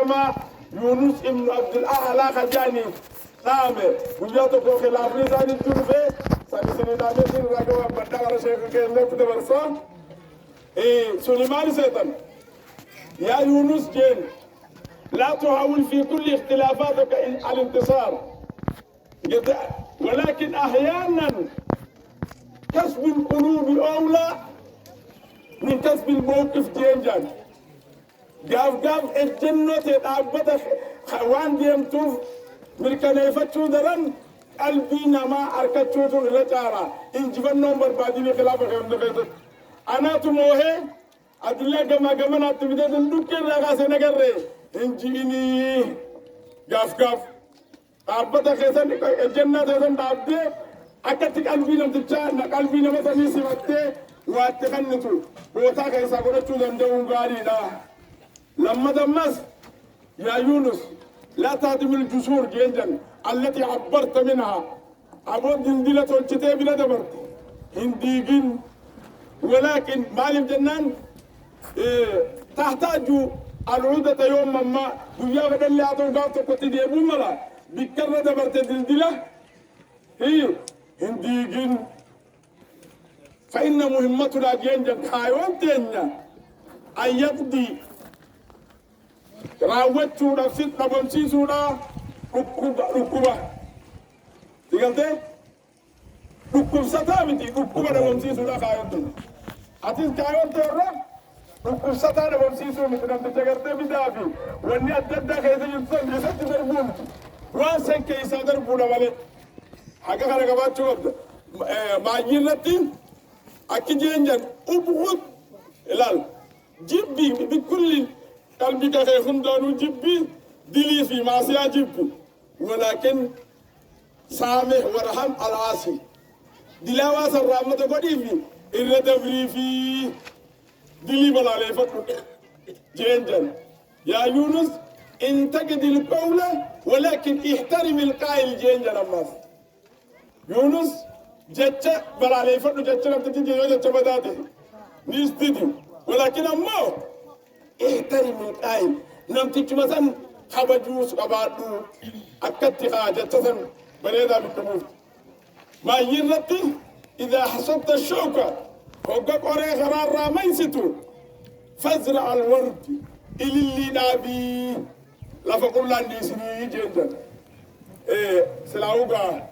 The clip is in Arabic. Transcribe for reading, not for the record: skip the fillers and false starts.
ما يونس ابن عبد الأعلى خجاني نامه وجاته في خلاف لسان الجنوبي سنسني نامه سن رجوا بدر شيخ كأنه تبرسون سليمان سيطان يا يونس جين لا تحاول في كل اختلافاتك الانتصار ولكن أحيانا كسب القلوب أولى من كسب الموقف جينجان قاف الجنة تتعبت خوان ديم توف مركنا يفتشو درن قلبينا ما أركتشو تو لجارا إن جبنهم بربادين خلافة خيام نخيطت أنا تموهي أدلة كما نتبدأ ندوكر لغا سنقر إن جيني قاف تعبت خيسان الجنة تتن تعبت أكتك قلبينا تتشان قلبينا مثلا سمته واتخنتو بوتا خيسا قرأتشو دندون غارينا لما دمس يا يونس لا تهدم الجسور جيدا التي عبرت منها عبود دندلة والكتاب لا دبرت هنديجين ولكن معلم جنان تحتاج العودة يوم ما ويا بدل اللي عطوا قاطع كتير يبون ملا بكرة دبرت دندلة هي هنديجين فإن مهمتنا جيدا حيوان تنيا أن يقضي راوتشو نفسيت نبمسيسو لا ركوبة تقلت ركوب ستامتي ركوبة نبمسيسو لا خايوتو أتيس كايوان تورا ركوب ستا نبمسيسو مثل أنت تقلت بدافي واني أدد خيزي يتصل يسد دربون وانسان كيسا دربون مالي حقا خلقا باتشو قبدا معجين رتين أكي جينجان أبغض إلال جيبي بكل قلبك خيخون دانو جبي دلي في معصية جبي ولكن سامح ورحم العاصي دلاواس الرحمة قدي في الردفري في دلي بلا ليفتك جينجن يا يونس انتقد القول ولكن احترم القائل جينجن الناس يونس جتة بلا ليفتك جتة لم تتجي جتة بداته نستدي ولكن أمو احترم القائل نمتك مثلا خبجوس قبادو أكدت حاجة بريدا بالتموت ما يرتي إذا حصدت الشوكة فوقك أوري خرار راميستو فازرع الورد إلي اللي نابي لا فقل لاني سني جندا سلاوغا